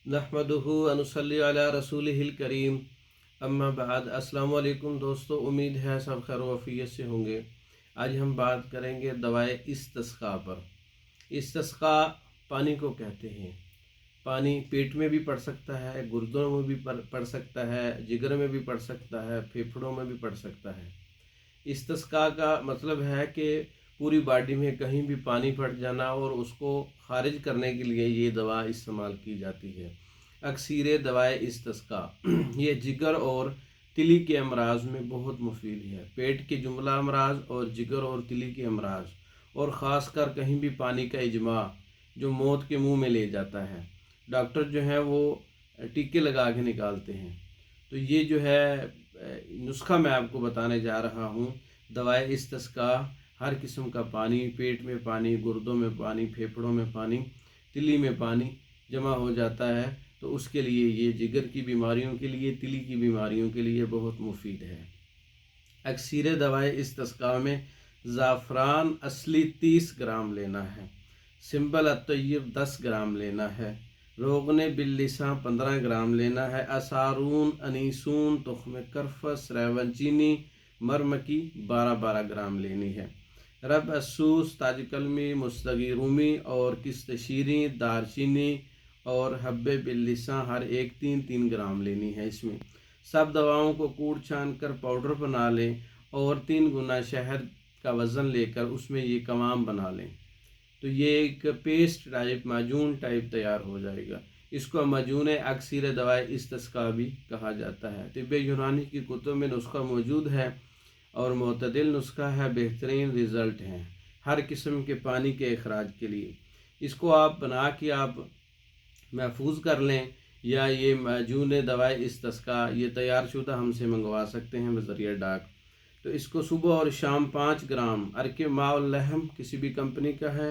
नहमदुहु व नुसल्ली अला रसूलिहिल करीम अम्मा बाद। अस्सलाम वालेकुम दोस्तों, उम्मीद है सब खैर वफ़ियत से होंगे। आज हम बात करेंगे दवाए इस्तिस्क़ा पर। इस्तिस्क़ा पानी को कहते हैं। पानी पेट में भी पड़ सकता है, गुर्दों में भी पड़ सकता है, जिगर में भी पड़ सकता है, फेफड़ों में भी पड़ सकता है। इस्तिस्क़ा का मतलब है कि पूरी बॉडी में कहीं भी पानी पड़ जाना और उसको खारिज करने के लिए ये दवा इस्तेमाल की जाती है। अक्सीर दवाए इस्तिस्क़ा ये जिगर और तिली के अमराज में बहुत मुफीद है। पेट के जुमला अमराज और जिगर और तिली के अमराज, और ख़ासकर कहीं भी पानी का इजमा जो मौत के मुंह में ले जाता है, डॉक्टर जो है वो टीके लगा के निकालते हैं। तो ये जो है नुस्खा मैं आपको बताने जा रहा हूँ। दवाए इस्तिस्क़ा, हर किस्म का पानी, पेट में पानी, गुर्दों में पानी, फेफड़ों में पानी, तिली में पानी जमा हो जाता है, तो उसके लिए ये जिगर की बीमारियों के लिए, तिली की बीमारियों के लिए बहुत मुफीद है। अक्सीर दवाए इस्तिस्क़ा में ज़ाफ़रान असली 30 ग्राम लेना है, सिंबल अत्तय्यब 10 ग्राम लेना है, रोगने बिल्लिसां 15 ग्राम लेना है, असारून, अनीसून, तुख्म करफस, रेवनचीनी, मरमकी 12-12 ग्राम लेनी है। रब असूस, ताजकलमी, मुस्तगी रूमी और किस्त शीरी, दारचीनी और हब्बे बिल्लिसां हर एक 3-3 ग्राम लेनी है। इसमें सब दवाओं को कूट छान कर पाउडर बना लें और 3 गुना शहद का वज़न लेकर उसमें ये कमाम बना लें, तो ये एक पेस्ट टाइप, माजून टाइप तैयार हो जाएगा। इसको माजून अक्सीर दवाए इस्तिस्क़ा भी कहा जाता है। तिब्ब यूनानी की कुतुब में नुस्खा मौजूद है और मोतदिल नुस्खा है, बेहतरीन रिज़ल्ट हैं हर किस्म के पानी के अखराज के लिए। इसको आप बना के आप महफूज कर लें, या ये माजून दवाए इस्तिस्क़ा ये तैयार शुदा हमसे मंगवा सकते हैं बज़रिया डाक। तो इसको सुबह और शाम 5 ग्राम अरके माउल लहम किसी भी कंपनी का है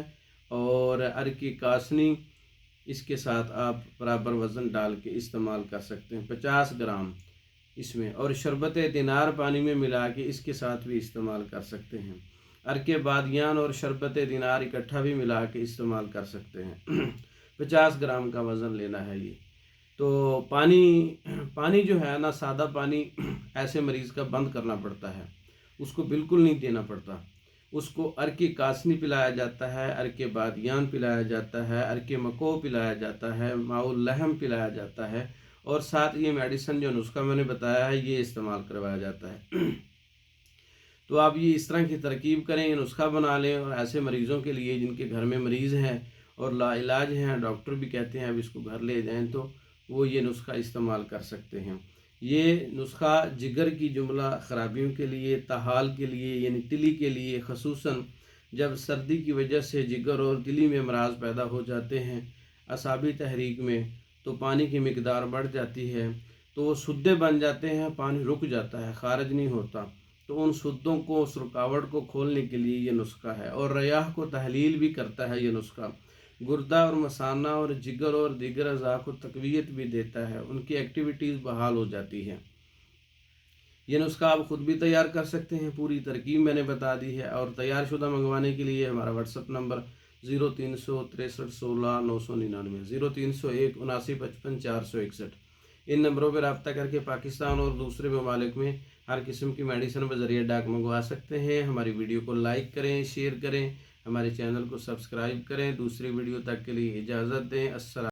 और अरके कासनी, इसके साथ आप बराबर वज़न डाल के इस्तेमाल कर सकते हैं। 50 ग्राम इसमें, और शरबत दिनार पानी में मिला के इसके साथ भी इस्तेमाल कर सकते हैं। अरके बादियान और शरबत दिनार इकट्ठा भी मिला के इस्तेमाल कर सकते हैं। 50 ग्राम का वज़न लेना है ये। तो पानी जो है ना, सादा पानी ऐसे मरीज़ का बंद करना पड़ता है, उसको बिल्कुल नहीं देना पड़ता। उसको अरके कासनी पिलाया जाता है, अरके बादियान पिलाया जाता है, अरके मको पिलाया जाता है, माउल लहम पिलाया जाता है, और साथ ये मेडिसिन जो नुस्खा मैंने बताया है ये इस्तेमाल करवाया जाता है। तो आप ये इस तरह की तरकीब करें, ये नुस्खा बना लें, और ऐसे मरीज़ों के लिए जिनके घर में मरीज़ हैं और लाइलाज हैं, डॉक्टर भी कहते हैं अब इसको घर ले जाएं, तो वो ये नुस्खा इस्तेमाल कर सकते हैं। ये नुस्खा जिगर की जुमला ख़राबियों के लिए, ताहाल के लिए यानी तिली के लिए, ख़ुसूसन जब सर्दी की वजह से जिगर और तिली में अमराज पैदा हो जाते हैं, असाबी तहरीक में, तो पानी की मिकदार बढ़ जाती है, तो वो सुद्दे बन जाते हैं, पानी रुक जाता है, खारिज नहीं होता। तो उन सुद्दों को, उस रुकावट को खोलने के लिए ये नुस्खा है। और रयाह को तहलील भी करता है ये नुस्खा, गुर्दा और मसाना और जिगर और दीगर अज़ा को तक़वियत भी देता है, उनकी एक्टिविटीज़ बहाल हो जाती हैं। ये नुस्खा आप ख़ुद भी तैयार कर सकते हैं, पूरी तरकीब मैंने बता दी है। और तैयार शुदा मंगवाने के लिए हमारा व्हाट्सअप नंबर 0363 16 999, 0301 79 55 461। इन नंबरों पर रब्ता करके पाकिस्तान और दूसरे ममालिक में हर किस्म की मेडिसिन बज़रिया डाक मंगवा सकते हैं। हमारी वीडियो को लाइक करें, शेयर करें, हमारे चैनल को सब्सक्राइब करें। दूसरी वीडियो तक के लिए इजाज़त दें। अस्सलाम।